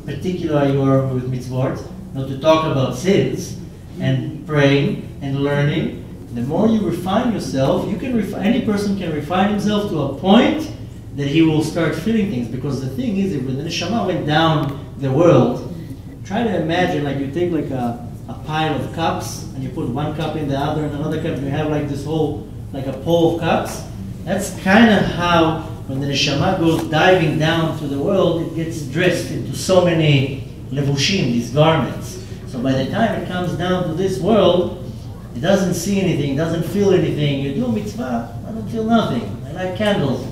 particular you are with mitzvot, not to talk about sins, and praying and learning. The more you refine yourself, you can any person can refine himself to a point that he will start feeling things. Because the thing is, if the neshama went down the world, try to imagine like you take like a pile of cups and you put one cup in the other and another cup, and you have like this whole, like a pole of cups. That's kind of how, when the neshama goes diving down to the world, it gets dressed into so many levushim, these garments. So by the time it comes down to this world, it doesn't see anything, doesn't feel anything. You do mitzvah, I don't feel nothing. I light candles.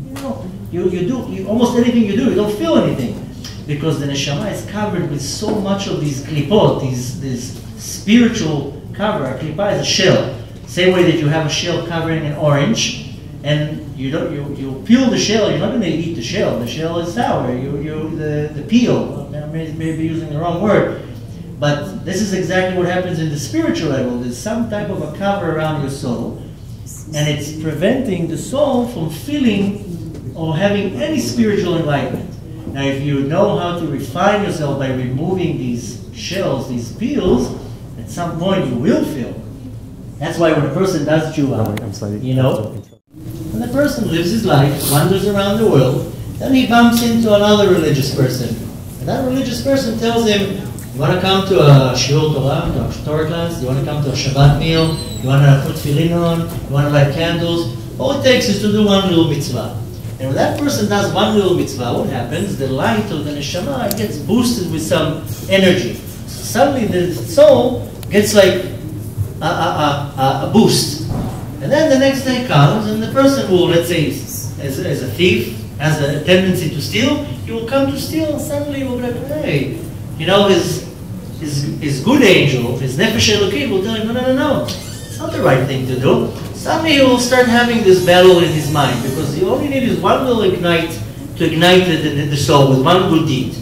You know, you do almost anything you do, you don't feel anything. Because the neshama is covered with so much of these klipot, this spiritual cover. A klippa is a shell. Same way that you have a shell covering an orange, and you peel the shell. You're not going to eat the shell. The shell is sour. The peel. Maybe using the wrong word, but this is exactly what happens in the spiritual level. There's some type of a cover around your soul, and it's preventing the soul from feeling or having any spiritual enlightenment. Now, if you know how to refine yourself by removing these shells, these peels, at some point you will feel. That's why when a person does tshuva, you know, when the person lives his life, wanders around the world, then he bumps into another religious person. And that religious person tells him, you want to come to a shiur Torah, to a Torah class? You want to come to a Shabbat meal? You want to put tefillin on? You want to light candles? All it takes is to do one little mitzvah. And when that person does one little mitzvah, what happens? The light of the neshama gets boosted with some energy. So suddenly the soul gets like a boost. And then the next day comes, and the person will, let's say, as a thief, has a tendency to steal, he will come to steal, and suddenly he will be like, hey, you know, his good angel, his nefesh Elokim will tell him, no, it's not the right thing to do. Suddenly he will start having this battle in his mind, because you only need is one little ignite to ignite the soul with one good deed.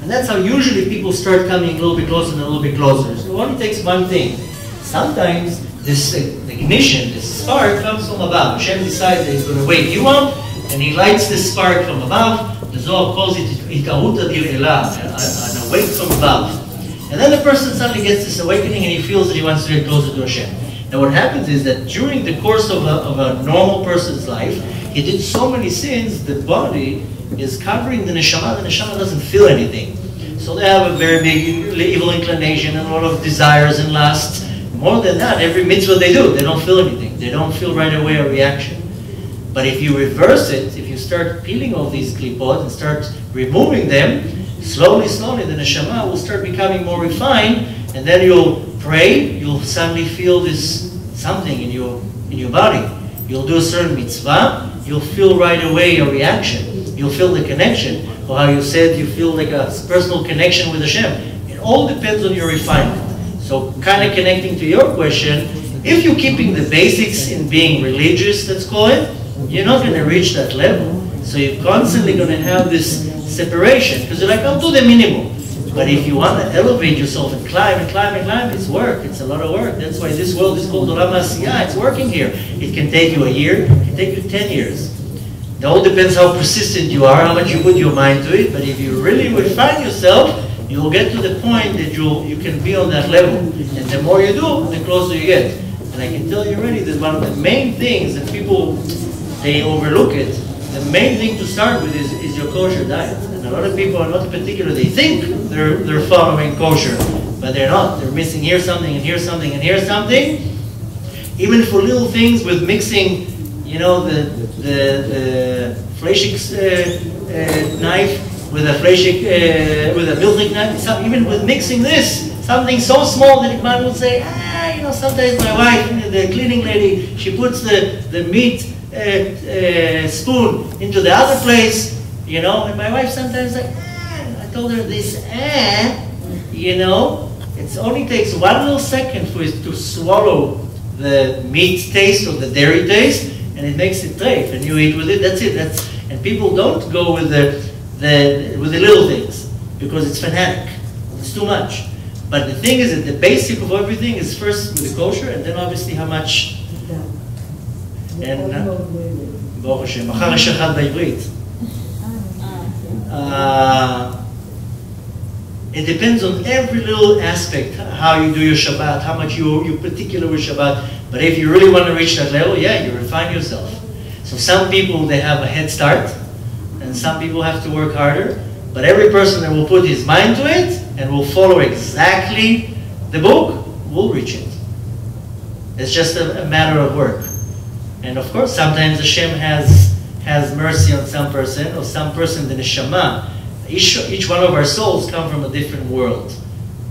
And that's how usually people start coming a little bit closer and a little bit closer. So it only takes one thing. Sometimes this ignition, this spark comes from above. Hashem decides that he's going to wake you up, and he lights this spark from above. The Zohar calls it Ikaruta Dil Elah, an awake from above. And then the person suddenly gets this awakening, and he feels that he wants to get closer to Hashem. Now what happens is that during the course of a normal person's life, he did so many sins, the body is covering the neshama doesn't feel anything. So they have a very big evil inclination and a lot of desires and lusts. More than that, every mitzvah they do, they don't feel anything. They don't feel right away a reaction. But if you reverse it, if you start peeling all these klipot and start removing them, slowly, the neshama will start becoming more refined, and then you'll pray, you'll suddenly feel this something in your body. You'll do a certain mitzvah, you'll feel right away a reaction. You'll feel the connection. Or how you said you feel like a personal connection with Hashem. It all depends on your refinement. So kind of connecting to your question, if you're keeping the basics in being religious, let's call it, you're not going to reach that level. So you're constantly going to have this separation. Because you're like, I'll do the minimum. But if you want to elevate yourself and climb, it's work. It's a lot of work. That's why this world is called Olam Asiyah. It's working here. It can take you a year. It can take you 10 years. It all depends how persistent you are, how much you put your mind to it. But if you really refine yourself, you will get to the point that you can be on that level. And the more you do, the closer you get. And I can tell you already that one of the main things that people, they overlook it, the main thing to start with is your kosher diet. And a lot of people are not particular. They think they're following kosher, but they're not. They're missing here something, and here something, and here something. Even for little things with mixing, you know, the fleshik knife with a fleshik, with a milchik knife. Even with mixing this, something so small that man would say, you know, sometimes my wife, the cleaning lady, she puts the meat spoon into the other place, you know, and my wife sometimes like, I told her this, you know, it only takes one little second for it to swallow the meat taste or the dairy taste, and it makes it treif, and you eat with it. That's it. And people don't go with the little things because it's fanatic. It's too much. But the thing is that the basic of everything is first with the kosher, and then obviously how much. And Baruch Hashem, מחר יש אחד בעברית. It depends on every little aspect, how you do your Shabbat, how much you're particular with Shabbat. But if you really want to reach that level, yeah, you refine yourself. So some people, they have a head start, and some people have to work harder. But every person that will put his mind to it and will follow exactly the book will reach it. It's just a matter of work. And of course, sometimes Hashem has mercy on some person, or some person, the neshama. Each one of our souls come from a different world.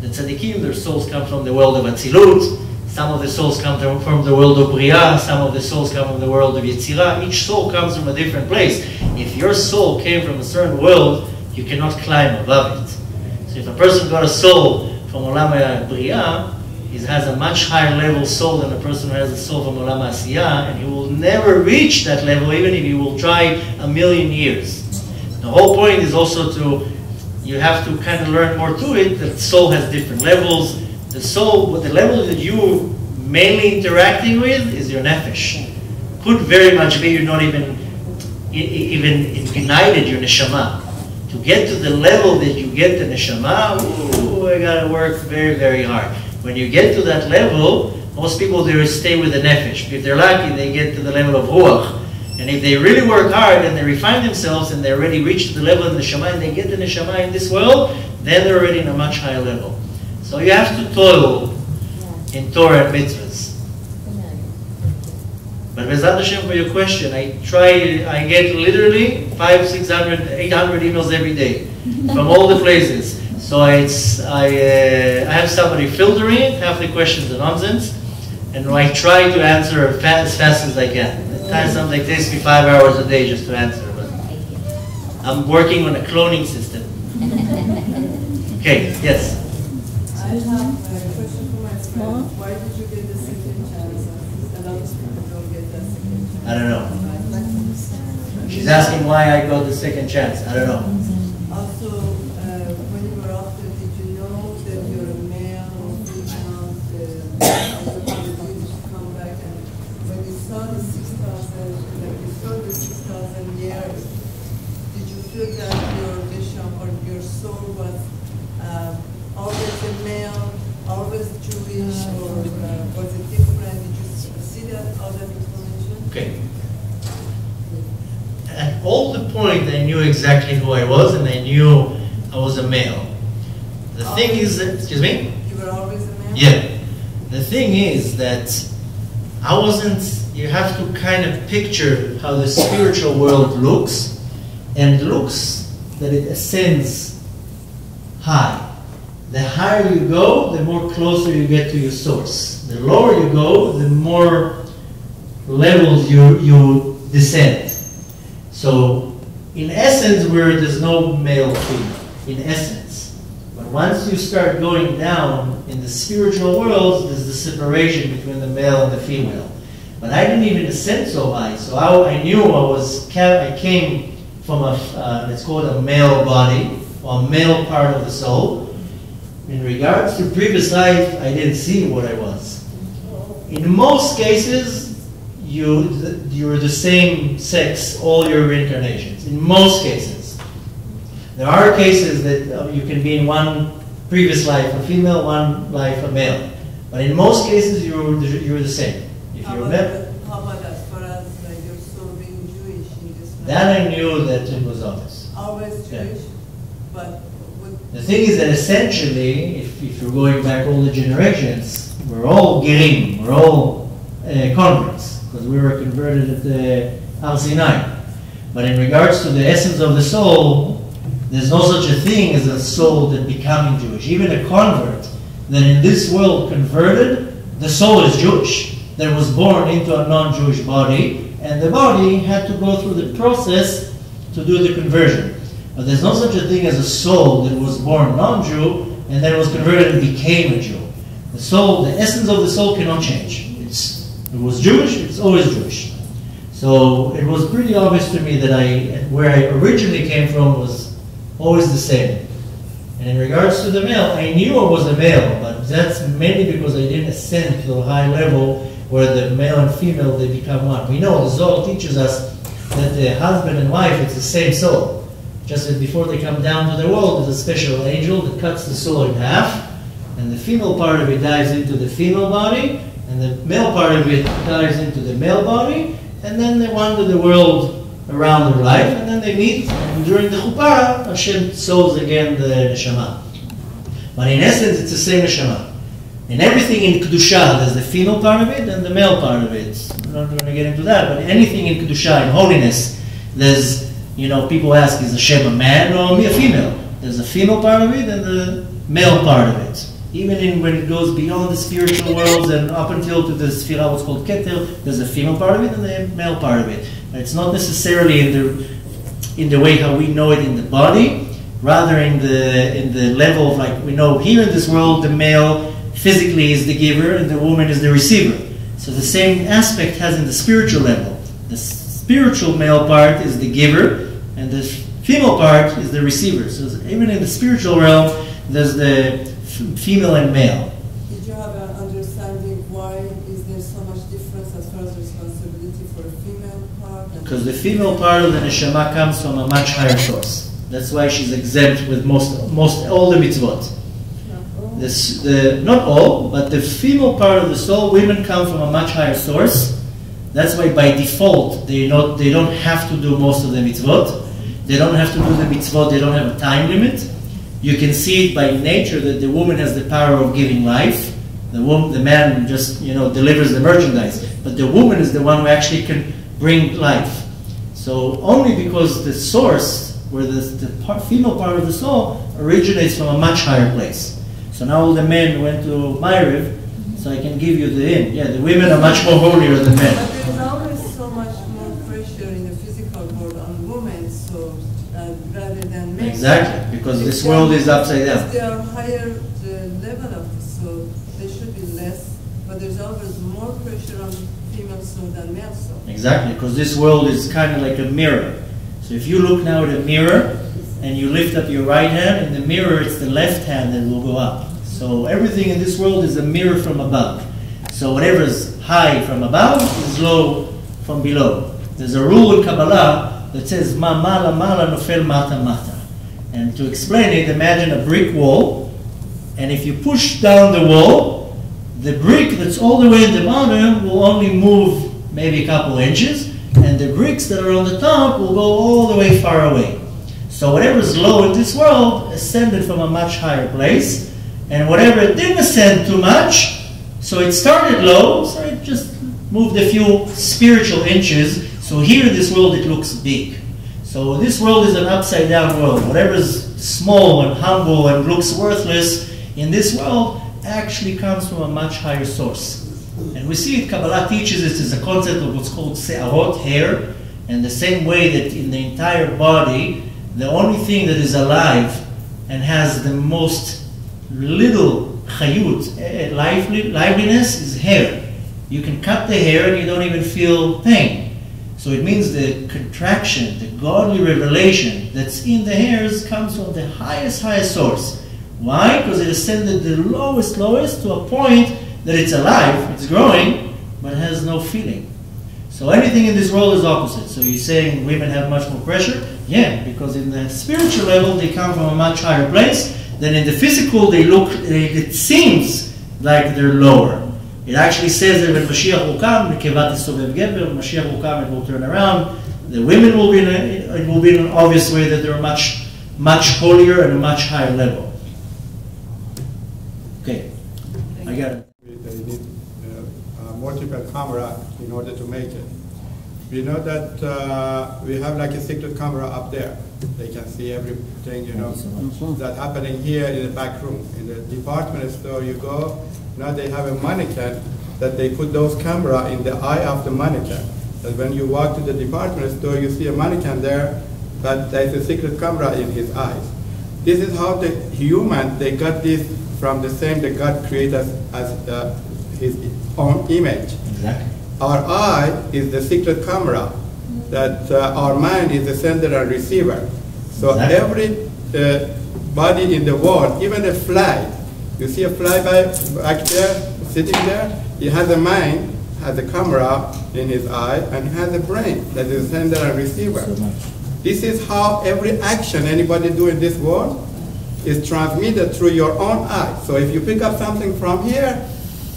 The tzaddikim, their souls come from the world of Atzilut. Some of the souls come from the world of Bria. Some of the souls come from the world of Yetzirah. Each soul comes from a different place. If your soul came from a certain world, you cannot climb above it. So if a person got a soul from Olam Bria, he has a much higher level soul than a person who has a soul from Olam Asiyah, and he will never reach that level even if he will try 1,000,000 years. The whole point is also you have to kind of learn more to it. The soul has different levels. The soul, the level that you're mainly interacting with is your nefesh. Could very much be you're not even ignited your neshama. To get to the level that you get the neshama, I gotta work very, very hard. When you get to that level, most people, they stay with the nefesh. If they're lucky, they get to the level of ruach. And if they really work hard and they refine themselves and they already reach the level of the neshama and they get the neshama in this world, then they're already in a much higher level. So you have to toil in Torah and mitzvahs. But Bezat Hashem, for your question, I get literally 500, 600, 800 emails every day from all the places. So I have somebody filtering it, half the questions are nonsense, and I try to answer as fast as I can. At times something takes me 5 hours a day just to answer, but I'm working on a cloning system. Okay, yes? I have a question for my friend. Why did you get the second chance? A lot of people don't get that second chance. I don't know. She's asking why I got the second chance. I don't know. Also, when you were after, did you know that you're a male or female? You come back, and when you saw the 6,000, like you saw the 6,000 years, did you feel that your neshama or your soul was always a male, always Jewish, or was it different? Did you see that, all that information? Okay. At all the point, I knew exactly who I was, and I knew I was a male. The thing is that, excuse me? You were always a male? Yeah. The thing is that I wasn't, you have to kind of picture how the spiritual world looks, and it looks that it ascends high. The higher you go, the more closer you get to your source. The lower you go, the more levels you descend. So, in essence, there's no male female, in essence. But once you start going down in the spiritual world, there's the separation between the male and the female. But I didn't even ascend so high. So I knew I came from it's called a male body, or a male part of the soul. In regards to previous life, I didn't see what I was. In most cases, you're the same sex all your reincarnations. In most cases. There are cases that you can be in one previous life a female, one life a male. But in most cases, you're the same. If you remember. How about as far as your soul being Jewish in this life? That I knew that it was obvious. Always Jewish, Yeah. but The thing is that essentially, if you're going back all the generations, we're all Gerim, we're all converts, because we were converted at the Har Sinai. But in regards to the essence of the soul, there's no such a thing as a soul that becoming Jewish. Even a convert that in this world converted, the soul is Jewish, that was born into a non-Jewish body, and the body had to go through the process to do the conversion. But there's no such a thing as a soul that was born non-Jew and then was converted and became a Jew. The soul, the essence of the soul cannot change. It was Jewish, it's always Jewish. So it was pretty obvious to me that where I originally came from was always the same. And in regards to the male, I knew I was a male, but that's mainly because I didn't ascend to a high level where the male and female, they become one. We know the Zohar teaches us that the husband and wife, it's the same soul. Just as before they come down to the world, there's a special angel that cuts the soul in half, and the female part of it dives into the female body, and the male part of it dives into the male body, and then they wander the world around their life, and then they meet, and during the chuppah, Hashem sows again the neshama. But in essence, it's the same neshama. In everything in Kedusha, there's the female part of it and the male part of it. I'm not going to get into that, but anything in Kedusha, in holiness, there's, people ask, is Hashem a man or a female? There's a female part of it and the male part of it. Even when it goes beyond the spiritual worlds and up until to the Sphira, what's called Keter, there's a female part of it and the male part of it. It's not necessarily in the way how we know it in the body, rather in the level of, like we know here in this world, the male physically is the giver and the woman is the receiver. So the same aspect has in the spiritual level. The spiritual male part is the giver and the female part is the receiver. So even in the spiritual realm, there's the female and male. Did you have an understanding why is there so much difference as far as responsibility for a female part? Because the female part of the neshama comes from a much higher source. That's why she's exempt with most all the mitzvot. Not all, but the female part of the soul, women come from a much higher source. That's why by default they don't have to do most of the mitzvot. They don't have to do the mitzvot. They don't have a time limit. You can see it by nature that the woman has the power of giving life. The man just delivers the merchandise, but the woman is the one who actually can bring life. So only because the source, where the female part of the soul originates from a much higher place. So now all the men went to Ma'ariv, so I can give you the hint. Yeah, the women are much more holier than men. But there is always so much more pressure in the physical world on women, so rather than men. Exactly, because this world is upside down. They are higher level of the soul, they should be less, but there's always more pressure on female soul than male soul. Exactly, because this world is kind of like a mirror. So if you look now at a mirror, and you lift up your right hand, in the mirror it's the left hand that will go up. So everything in this world is a mirror from above. So whatever is high from above is low from below. There's a rule in Kabbalah that says, Ma mala mala nofel mata mata. And to explain it, imagine a brick wall, and if you push down the wall, the brick that's all the way at the bottom will only move maybe a couple inches, and the bricks that are on the top will go all the way far away. So whatever is low in this world ascended from a much higher place, and whatever didn't ascend too much, so it started low, so it just moved a few spiritual inches. So here in this world it looks big. So this world is an upside down world. Whatever is small and humble and looks worthless in this world actually comes from a much higher source. And we see it, Kabbalah teaches us as a concept of what's called se'arot, hair, and the same way that in the entire body, the only thing that is alive and has the most little chayut, liveliness, is hair. You can cut the hair and you don't even feel pain. So it means the contraction, the godly revelation that's in the hairs comes from the highest source. Why? Because it ascended the lowest to a point that it's alive, it's growing, but has no feeling. So anything in this world is opposite. So you're saying women have much more pressure? Yeah, because in the spiritual level they come from a much higher place. Then in the physical it seems like they're lower. It actually says that when Mashiach will come, when Mashiach will come, it will turn around. The women will be in an obvious way that they're much holier and a much higher level. Okay, I got it. They need multiple camera in order to make it. We know that we have like a secret camera up there. They can see everything, that's happening here in the back room. In the department store you go, now they have a mannequin that they put those camera in the eye of the mannequin. That when you walk to the department store, you see a mannequin there, but there's a secret camera in his eyes. This is how the human, they got this from the same that God created as his own image. Exactly. Our eye is the secret camera, that our mind is the sender and receiver. So every body in the world, even a fly, you see a fly back there, sitting there, he has a mind, has a camera in his eye, and he has a brain that is sender and receiver. This is how every action anybody do in this world is transmitted through your own eye. So if you pick up something from here,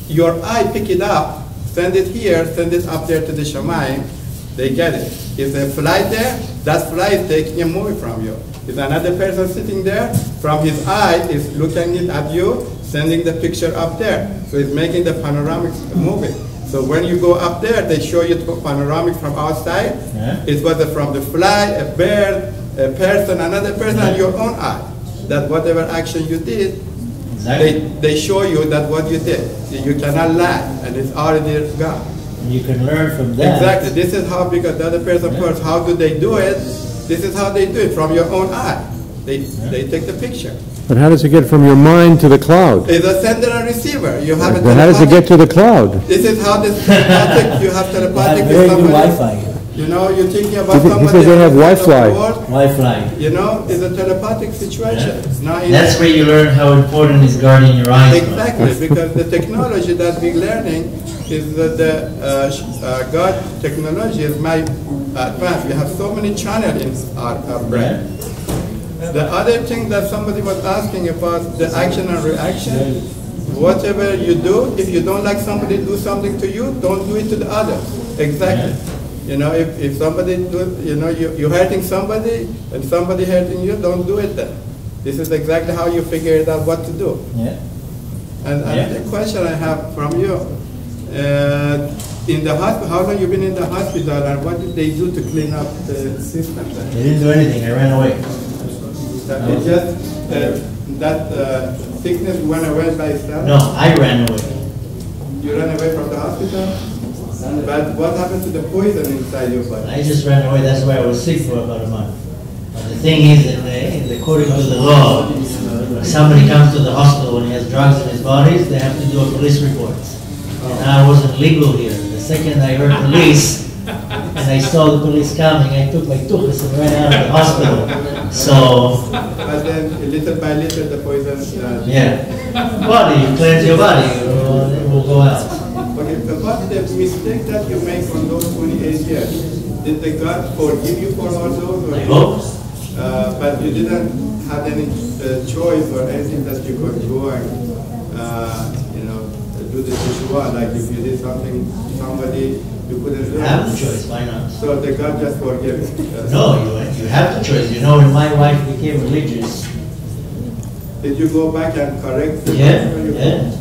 your eye pick it up, send it here, send it up there to the shamayim, they get it. If a fly there, that fly is taking a movie from you. If another person sitting there, from his eye is looking it at you, sending the picture up there. So it's making the panoramic movie. So when you go up there, they show you the panoramic from outside. Yeah. It was from the fly, a bird, a person, another person, and your own eye. That whatever action you did, they show you that what you did. You cannot lie, and it's already gone. And you can learn from that. Exactly. This is how, because the other person first, how do they do it? This is how they do it, from your own eye. They take the picture. But how does it get from your mind to the cloud? It's a sender and receiver. You have But how does it get to the cloud? This is how this telepathic, you have telepathic with somebody. Wi-Fi. You know, you're thinking about somebody. He says they have Wi-Fi. Wi-Fi. You know, it's a telepathic situation. Yeah. It's not That's where you learn how important is guarding your eyes. Exactly, because the technology that we're learning is that the God technology is my advanced. We have so many channels in our brain. Yeah. The other thing that somebody was asking about the action and reaction, whatever you do, if you don't like somebody do something to you, don't do it to the other. Exactly. Yeah. You know, if somebody do, you know, you're hurting somebody and somebody hurting you, don't do it then. This is exactly how you figure it out what to do. Yeah. And another question I have from you, in the hospital, how long you been in the hospital and what did they do to clean up the system? They didn't do anything, I ran away. It just, that sickness went away by itself? No, I ran away. You ran away from the hospital? But what happened to the poison inside your body? I just ran away. That's why I was sick for about a month. But the thing is that according to the law, when somebody comes to the hospital when he has drugs in his body, they have to do a police report. And I wasn't legal here. The second I heard police, and I saw the police coming, I took my tuchus and ran out of the hospital. So... But then, little by little, the poison... yeah. Body, you cleanse your body, it will go out. Okay, about the mistake that you made from those 28 years, did the God forgive you for all those? I hope. But you didn't have any choice or anything that you could go and, you know, do the teshuvah. Like if you did something to somebody, you couldn't do it. You have the choice, why not? So the God just forgave you? No, you have the choice. You know, when my wife became religious, did you go back and correct the Yeah.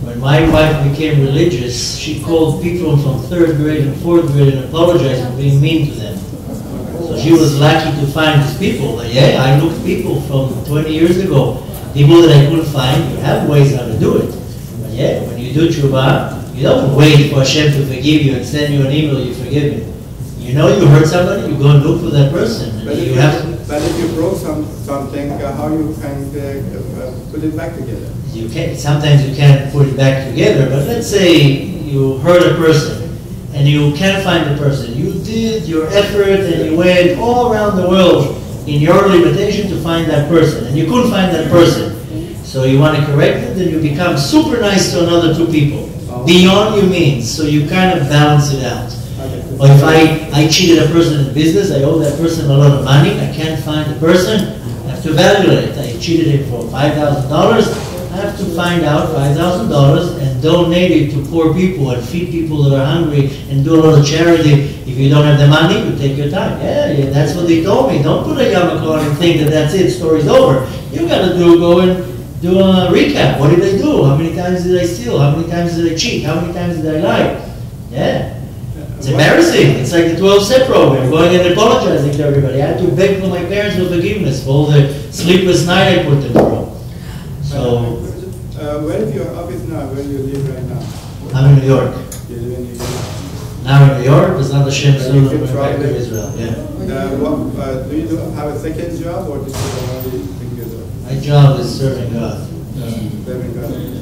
When my wife became religious, she called people from 3rd grade and 4th grade and apologized for being mean to them. So she was lucky to find these people. But yeah, I looked people from 20 years ago, people that I couldn't find. You have ways how to do it. But yeah, when you do tshuva, you don't wait for Hashem to forgive you and send you an email, you forgive him. You know you hurt somebody, you go and look for that person. But if you broke something, how you can put it back together? You can't. Sometimes you can't put it back together. But let's say you hurt a person and you can't find the person. You did your effort and you went all around the world in your limitation to find that person, and you couldn't find that person. So you want to correct it, then you become super nice to another 2 people beyond your means. So you kind of balance it out. Or if I cheated a person in business, I owe that person a lot of money, I can't find the person, I have to evaluate it. I cheated him for $5,000, I have to find out $5,000 and donate it to poor people and feed people that are hungry and do a lot of charity. If you don't have the money, you take your time. Yeah, that's what they told me. Don't put a yarmulke and think that that's it, story's over. You got to go and do a recap. What did I do? How many times did I steal? How many times did I cheat? How many times did I lie? Yeah. It's embarrassing. It's like the 12-step program, going and apologizing to everybody. I had to beg for my parents for forgiveness for all the sleepless night I put them through. So, where is your office now? Where do you live right now? I'm in New York. You live in New York? Now in New York, it's not the Shem soon, I'm back to Israel. Yeah. Do you have a second job, or this is the only thing you do? My job is serving God. Serving God.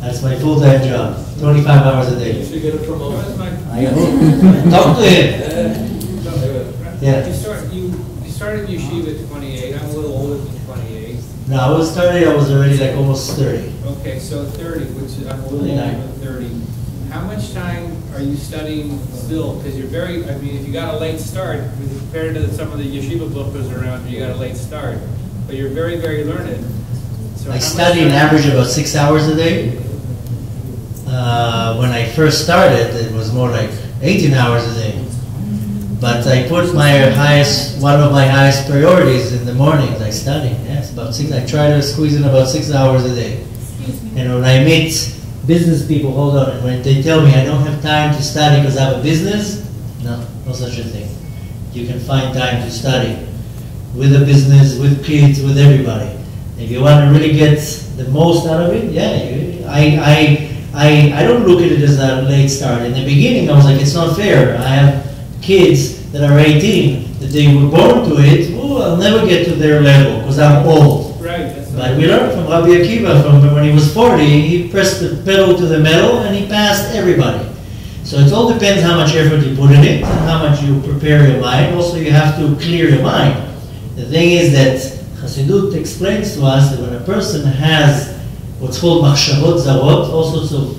That's my full-time job, 25 hours a day. You should get a promotion. I hope. Talk to him. Yeah. You started yeshiva at 28. I'm a little older than 28. No, I was already like almost 30. Okay, so 30, which I'm a little older than 30. how much time are you studying still? Because you're very, I mean, if you got a late start, compared to some of the yeshiva bookers around, you got a late start. But you're very, very learned. So I study an average about 6 hours a day. When I first started, it was more like 18 hours a day. But I put one of my highest priorities in the mornings. I study. Yes, about 6. I try to squeeze in about 6 hours a day. And when I meet business people, hold on, and when they tell me I don't have time to study because I have a business, no such a thing. You can find time to study with a business, with kids, with everybody. If you want to really get the most out of it, yeah, I don't look at it as a late start. In the beginning, I was like, it's not fair. I have kids that are 18, that they were born to it. Oh, I'll never get to their level because I'm old. Right. But we learned from Rabbi Akiva, from when he was 40, he pressed the pedal to the metal and he passed everybody. So it all depends how much effort you put in it and how much you prepare your mind. Also, you have to clear your mind. The thing is that Hasidut explains to us that when a person has what's called machshavot zarot, all sorts of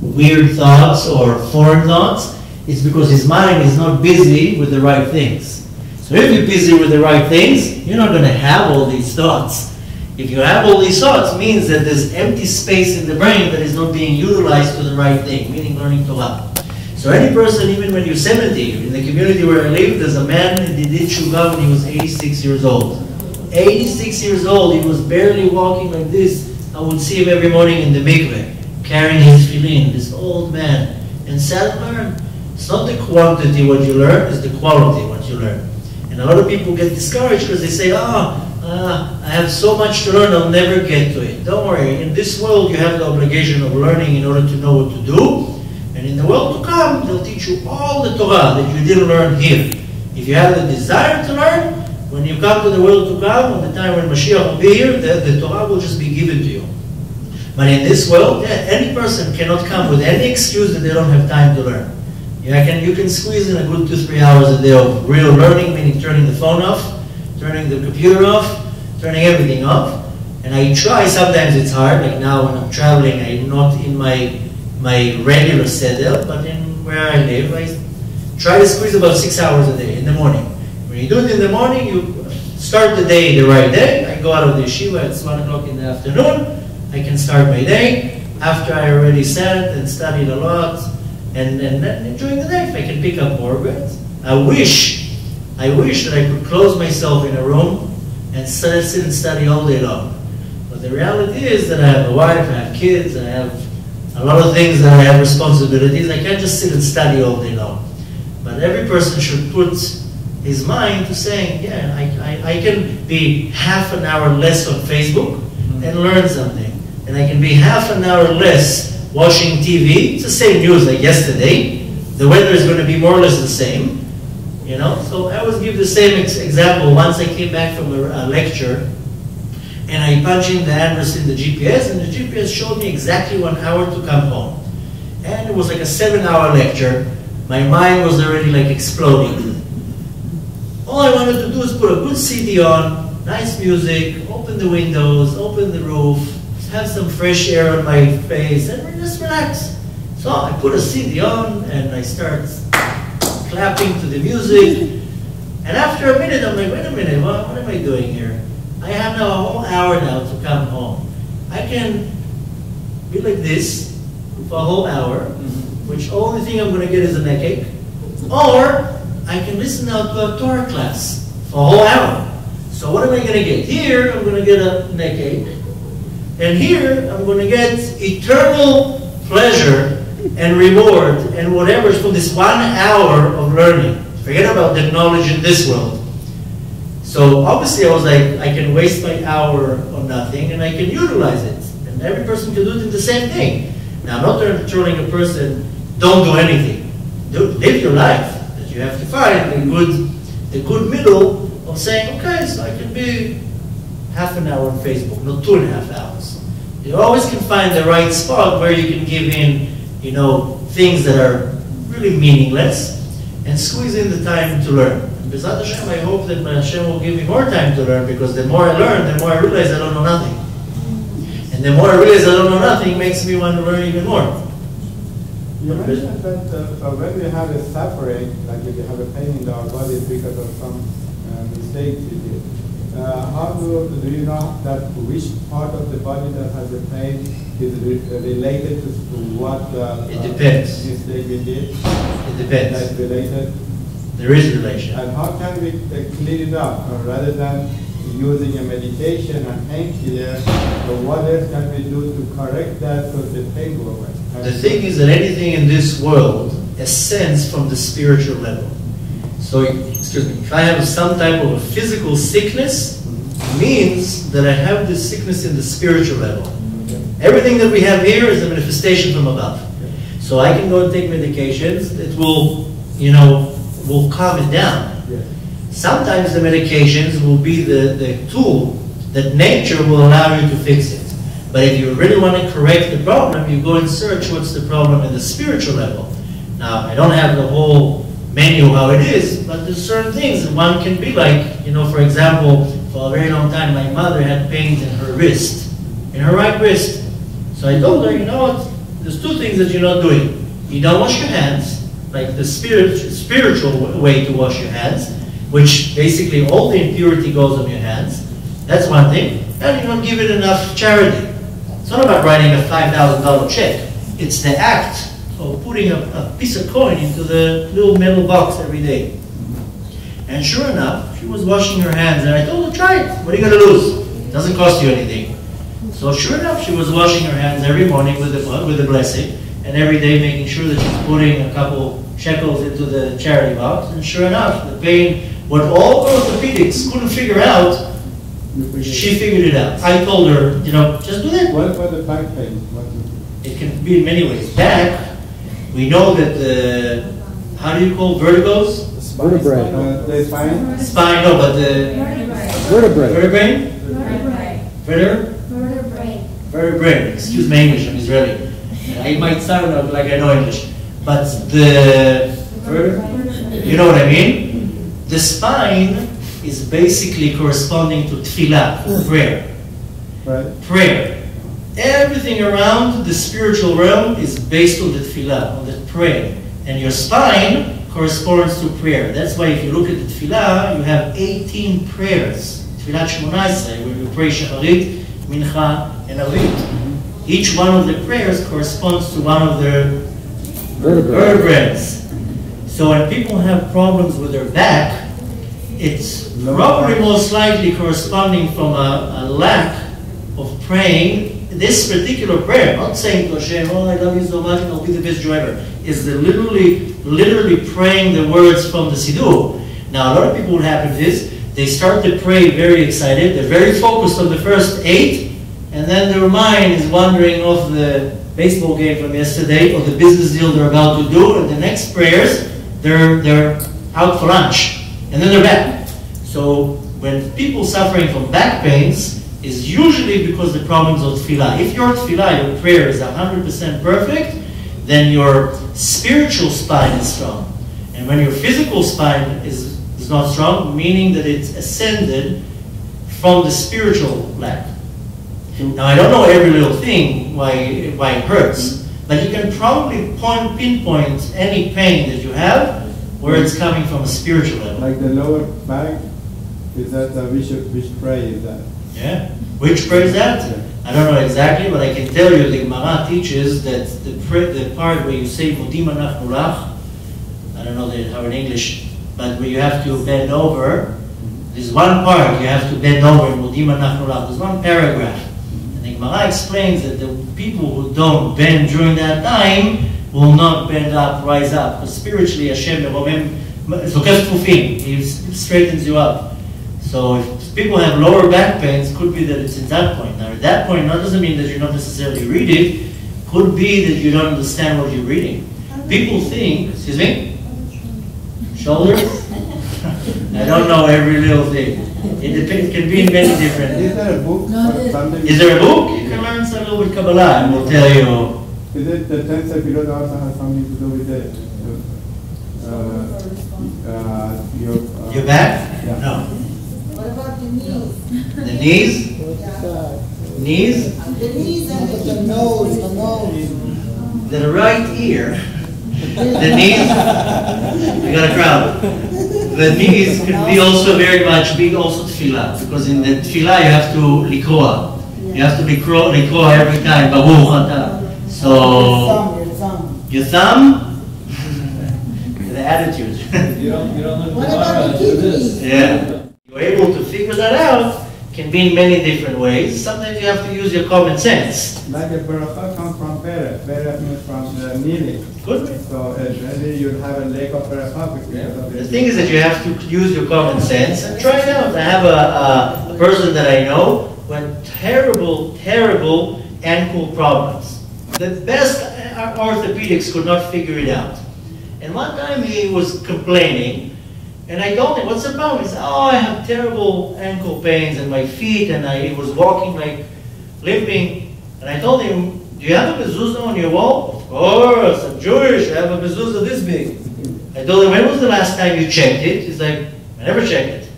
weird thoughts or foreign thoughts, it's because his mind is not busy with the right things. So if you're busy with the right things, you're not going to have all these thoughts. If you have all these thoughts, it means that there's empty space in the brain that is not being utilized for the right thing, meaning learning Torah. So any person, even when you're 70, in the community where I live, there's a man that did tshuva when he was 86 years old. 86 years old, he was barely walking like this. I would see him every morning in the mikveh, carrying his tefillin, this old man, and sat and learned. It's not the quantity what you learn, it's the quality what you learn. And a lot of people get discouraged because they say, I have so much to learn, I'll never get to it. Don't worry, in this world you have the obligation of learning in order to know what to do. And in the world to come, they'll teach you all the Torah that you didn't learn here. If you have the desire to learn, when you come to the world to come, at the time when Mashiach will be here, the Torah will just be given to you. But in this world, any person cannot come with any excuse that they don't have time to learn. You can squeeze in a good 2-3 hours a day of real learning, meaning turning the phone off, turning the computer off, turning everything off. And I try, sometimes it's hard, like now when I'm traveling, I'm not in my regular setup, but in where I live, I try to squeeze about 6 hours a day in the morning. When you do it in the morning, you start the day the right day. I go out of the yeshiva at 1 o'clock in the afternoon. I can start my day after I already sat and studied a lot. And then during the day, if I can pick up more of it. I wish that I could close myself in a room and sit and study all day long. But the reality is that I have a wife, I have kids, I have a lot of things that I have responsibilities. I can't just sit and study all day long. But every person should put his mind to saying, yeah, I can be half an hour less on Facebook and learn something. And I can be half an hour less watching TV. It's the same news like yesterday. The weather is going to be more or less the same. You know, so I always give the same example. Once I came back from a lecture, and I punched in the address in the GPS, and the GPS showed me exactly 1 hour to come home. And it was like a 7-hour lecture. My mind was already like exploding. All I wanted to do is put a good CD on, nice music, open the windows, open the roof, have some fresh air on my face, and just relax. So I put a CD on, and I start clapping to the music. And after a minute, I'm like, wait a minute, what am I doing here? I have now a whole hour now to come home. I can be like this for a whole hour, which only thing I'm going to get is a neck ache. Or I can listen now to a Torah class for a whole hour. So what am I going to get? Here, I'm going to get a neck ache. And here, I'm going to get eternal pleasure and reward and whatever is from this 1 hour of learning. Forget about the knowledge in this world. So obviously I was like, I can waste my hour on nothing and I can utilize it. And every person can do it in the same thing. Now I'm not telling a person, don't do anything. Live your life. But you have to find the good middle of saying, okay, so I can be half an hour on Facebook, not 2.5 hours. You always can find the right spot where you can give in, things that are really meaningless and squeeze in the time to learn. And B'ezrat Hashem, I hope that Hashem will give me more time to learn, because the more I learn, the more I realize I don't know nothing. And the more I realize I don't know nothing makes me want to learn even more. You mentioned that when we have a suffering, like if you have a pain in our body because of some mistakes we did, how do you know that which part of the body that has the pain is related to what It depends. mistake we did? It depends. That's related. There is a relation. And how can we clean it up rather than using a medication and painkiller? So what else can we do to correct that so the pain go away? The thing is that anything in this world ascends from the spiritual level. So, excuse me, if I have some type of a physical sickness, means that I have this sickness in the spiritual level. Everything that we have here is a manifestation from above. So I can go and take medications. It will, will calm it down. Sometimes the medications will be the tool that nature will allow you to fix it. But if you really want to correct the problem, you go and search what's the problem at the spiritual level. Now, I don't have the whole menu how it is, but there's certain things. One can be like, for example, for a very long time, my mother had pains in her wrist, in her right wrist. So I told her, you know what, there's two things that you're not doing. You don't wash your hands, like the spiritual way to wash your hands, which basically all the impurity goes on your hands. That's one thing. And you don't give it enough charity. It's not about writing a $5,000 check. It's the act of putting a piece of coin into the little metal box every day. And sure enough, she was washing her hands, and I told her, try it. What are you going to lose? It doesn't cost you anything. So sure enough, she was washing her hands every morning with the blessing, and every day making sure that she's putting a couple shekels into the charity box. And sure enough, the pain, what all orthopedics couldn't figure out, she figured it out. I told her, just do that. What about the back pain? It can be in many ways. Back, we know that how do you call vertigos? Vertebrae. The spine? Spine, no, but the Vertebrae. vertebrae? Vertebrae. Excuse my English, I'm Israeli. I might sound like I know English. But you know what I mean? The spine is basically corresponding to tefillah, prayer. Right. Prayer. Everything around the spiritual realm is based on the tefillah, on the prayer. And your spine corresponds to prayer. That's why if you look at the tefillah, you have 18 prayers. Tefillat Shmona Esrei, where you pray Shacharit, Mincha, and Arvit. Each one of the prayers corresponds to one of the vertebrae. So when people have problems with their back, it's probably most likely corresponding from a lack of praying this particular prayer. Not saying to Hashem, oh, I love you so much and I'll be the best driver. Is the literally praying the words from the Siddur. Now, a lot of people, what happens is, they start to pray very excited, they're very focused on the first 8, and then their mind is wandering off the baseball game from yesterday or the business deal they're about to do, and the next prayers, they're out for lunch. And then they're back. So when people suffering from back pains is usually because the problems of tefillah. If your tefillah, your prayer is 100% perfect, then your spiritual spine is strong. And when your physical spine is not strong, meaning that it's ascended from the spiritual lack. Now I don't know every little thing why it hurts, but you can probably pinpoint any pain that you have where it's coming from a spiritual level. Like the lower back, is that which prayer is that? Yeah. Which prayer is that? Yeah. I don't know exactly, but I can tell you the Gemara teaches that the part where you say Modim Anachnu Lach, I don't know how in English, but where you have to bend over, there's one part you have to bend over in Modim Anachnu Lach. There's one paragraph. And the Gemara explains that the people who don't bend during that time will not bend up, rise up. Because spiritually, Hashem, He straightens you up. So if people have lower back pains, could be that it's at that point. Now at that point, that doesn't mean that you don't necessarily read it. Could be that you don't understand what you're reading. People think, excuse me? Shoulders? I don't know every little thing. It can be in many different... Is there a book? Is there a book? You can learn some little bit Kabbalah and we'll tell you. Is it the 10 Sefirot also has something to do with your back? Yeah. No. What about the knees? The knees? Yeah. Knees? The knees and the nose. the right ear, the knees, we got a crowd. The knees can be also very much big also tefillah, because in the tefillah you have to likroa. You have to be likroa every time. Baruch atah. So your thumb, the attitude. You don't look What about the kidneys? Yeah. You're able to figure that out. Can be in many different ways. Sometimes you have to use your common sense. Like a beracha comes from beret. Beret means from the kneeling. Good. So maybe you'll have a lack of beracha because of The thing is that you have to use your common sense and try it out. I have a person that I know who had terrible ankle problems. The best orthopedics could not figure it out. And one time he was complaining, and I told him, what's the problem? He said, oh, I have terrible ankle pains in my feet, and I was walking like limping. And I told him, do you have a mezuzah on your wall? Of course, I'm Jewish, I have a mezuzah this big. I told him, when was the last time you checked it? He's like, I never checked it.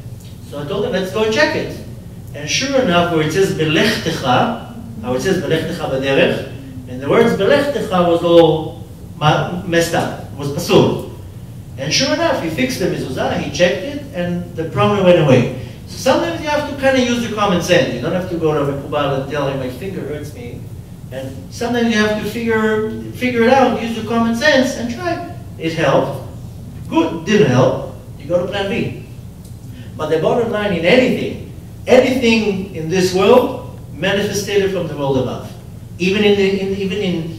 So I told him, let's go and check it. And sure enough, where it says belechtecha, how it says belechtecha b'derech, and the words belechtecha was all messed up, was pasul. And sure enough, he fixed the mezuzah, he checked it, and the problem went away. So sometimes you have to kind of use your common sense. You don't have to go to a mekubal and tell him, my finger hurts me. And sometimes you have to figure it out, use your common sense, and try. It helped. Good, didn't help. You go to plan B. But the bottom line in anything in this world, manifested from the world above. Even in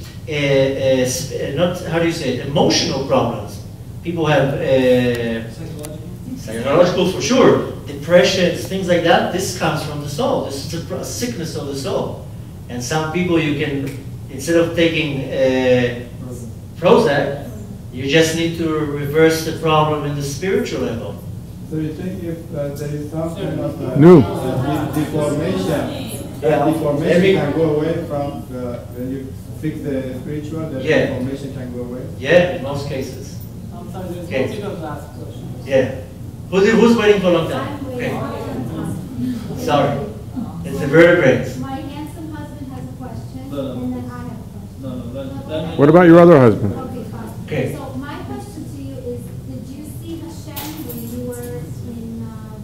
not, how do you say it, emotional problems. People have psychological for sure, depressions, things like that. This comes from the soul. This is a sickness of the soul. And some people you can, instead of taking Prozac, you just need to reverse the problem in the spiritual level. So you think if there is some kind of deformation, deformation can go away from when you fix the spiritual, the deformation can go away? Yeah, in most cases. Sometimes there's Okay. multiple last questions. Yeah. Who's waiting for a long time? Okay. Sorry. It's the vertebrates. My handsome husband has a question, No. and then I have a question. What about your other husband? Okay, fine. Okay. So my question to you is, did you see Hashem when you were in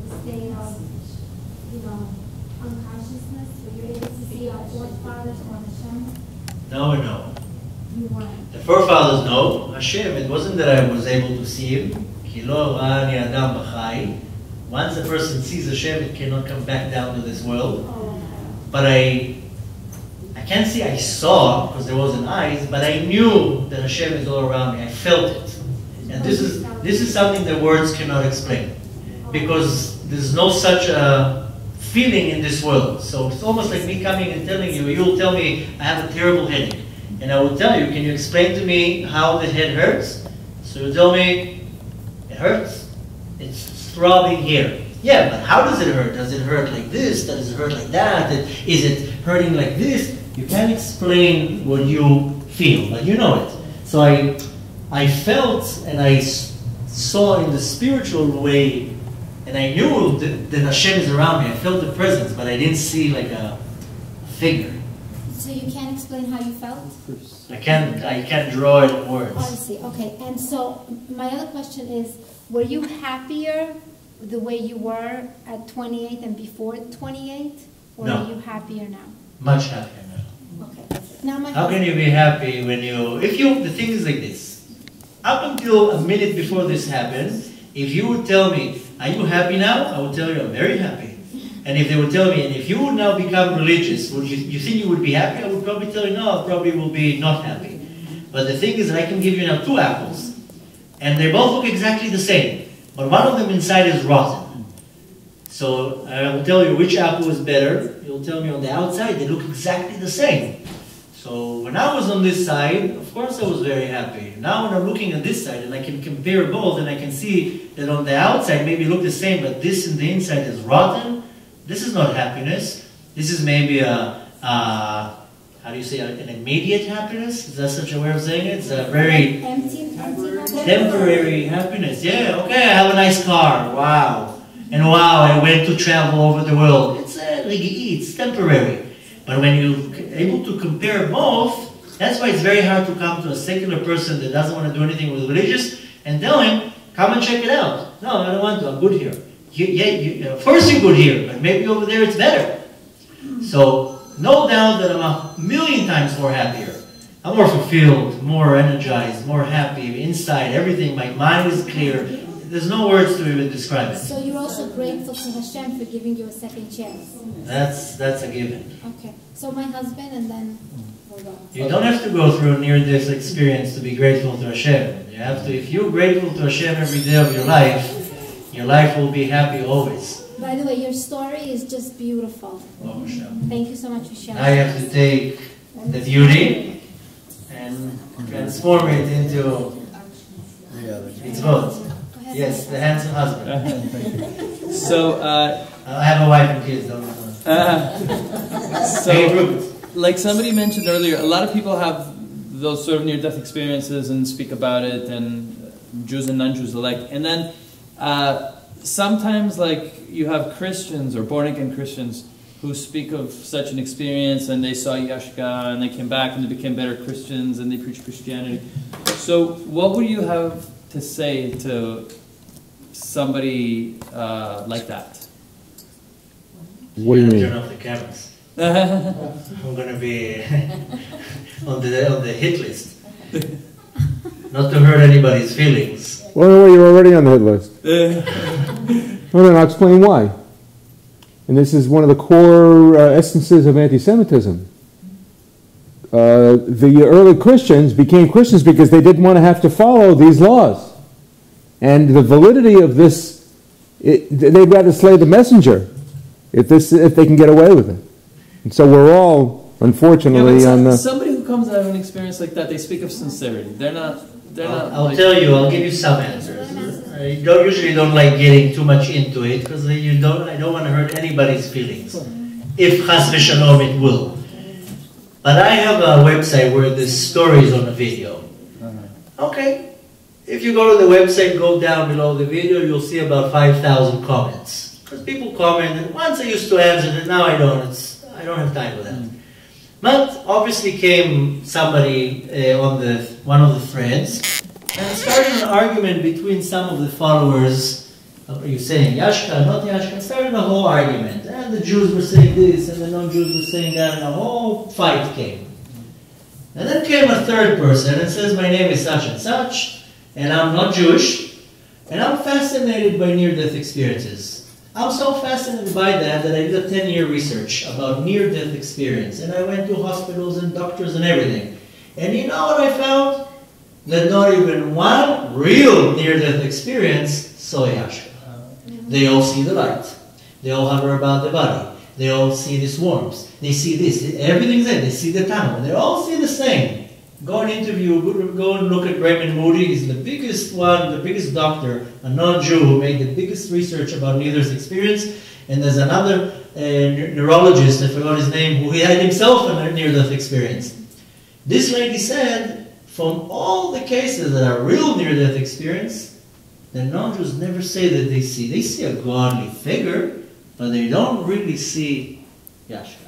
the state of, unconsciousness? Were you able to see our forefathers or Hashem? No and no. You weren't. The forefathers know. Hashem, it wasn't that I was able to see him. Ki lo ra'ani adam b'chai. Once a person sees Hashem, it cannot come back down to this world. Oh, But I can't say I saw, because there wasn't eyes, but I knew that Hashem is all around me. I felt it. And this is something that words cannot explain. Because there's no such a feeling in this world. So it's almost like me coming and telling you, you'll tell me I have a terrible headache. And I will tell you, can you explain to me how the head hurts? So you tell me, it hurts. It's throbbing here. Yeah, but how does it hurt? Does it hurt like this? Does it hurt like that? Is it hurting like this? You can't explain what you feel, but you know it. So I felt and I saw in the spiritual way, and I knew that Hashem is around me. I felt the presence, but I didn't see like a figure. So you can't explain how you felt? I can't draw it in words. Oh, I see. Okay. And so my other question is, were you happier the way you were at 28 and before 28? Or No. are you happier now? Much happier now. Okay. Now my How can you be happy when the thing is like this. Up until a minute before this happened, if you would tell me, are you happy now? I would tell you, I'm very happy. And if they would tell me, and if you would now become religious, would you think you would be happy? I would probably tell you, no, I probably will be not happy. But the thing is that I can give you now 2 apples, and they both look exactly the same, but one of them inside is rotten. So I will tell you which apple is better. You'll tell me on the outside, they look exactly the same. So when I was on this side, of course I was very happy. Now when I'm looking at this side and I can compare both and I can see that on the outside maybe look the same, but this in the inside is rotten, this is not happiness. This is maybe how do you say, an immediate happiness? Is that such a way of saying it? It's a very temporary happiness. Yeah, okay, I have a nice car. Wow. And wow, I went to travel over the world. It's temporary. But when you're able to compare both, That's why it's very hard to come to a secular person that doesn't want to do anything with religious and tell him, come and check it out. No, I don't want to. I'm good here. Of course you're good here, but maybe over there it's better. So, no doubt that I'm 1,000,000 times more happier. I'm more fulfilled, more energized, more happy, inside, everything. My mind is clear. There's no words to even describe it. So you're also grateful to Hashem for giving you a second chance? That's a given. Okay. So my husband and then we'll go. You don't have to go through a near-death experience to be grateful to Hashem. You have to, if you're grateful to Hashem every day of your life will be happy always. By the way, your story is just beautiful. Oh, Hashem. Thank you so much for sharing. I have to take the beauty and transform it into its both. Yes, the handsome husband. So, I have a wife and kids, don't so, like somebody mentioned earlier, a lot of people have those sort of near-death experiences and speak about it, and Jews and non-Jews alike. And then sometimes, like, you have Christians or born-again Christians who speak of such an experience, and they saw Yashka, and they came back, and they became better Christians, and they preach Christianity. So, what would you have to say to somebody like that? What do you mean? Turn off the cameras. I'm going to be on the hit list. Not to hurt anybody's feelings. Well, you're already on the hit list. Well, I'll explain why. And this is one of the core essences of anti-Semitism. The early Christians became Christians because they didn't want to have to follow these laws. And the validity of this, they'd rather slay the messenger if they can get away with it. And so we're all, unfortunately, on the... Somebody who comes out of an experience like that, they speak of sincerity. They're not... I'll tell you, I'll give you some answers. I usually don't like getting too much into it because I don't want to hurt anybody's feelings. If chas v'shalom it will. But I have a website where the story is on the video. Okay. If you go to the website, go down below the video, you'll see about 5,000 comments. Because people comment, and once I used to answer it, now I don't. I don't have time for that. But obviously came somebody on one of the threads and started an argument between some of the followers. Are you saying Yashka, not Yashka? Started a whole argument. And the Jews were saying this, and the non-Jews were saying that, and a whole fight came. And then came a third person and says, my name is such and such, and I'm not Jewish, and I'm fascinated by near-death experiences. I'm so fascinated by that I did a 10-year research about near-death experience. And I went to hospitals and doctors and everything. And you know what I found? That not even one real near-death experience saw Yashka. They all see the light. They all hover about the body. They all see these worms. They see this. Everything's there. They see the tunnel. They all see the same. Go and interview, go and look at Raymond Moody. He's the biggest one, the biggest doctor, a non-Jew who made the biggest research about near-death experience. And there's another neurologist, I forgot his name, who he had himself a near-death experience. This lady said, from all the cases that are real near-death experience, the non-Jews never say that they see. They see a godly figure, but they don't really see Yashka.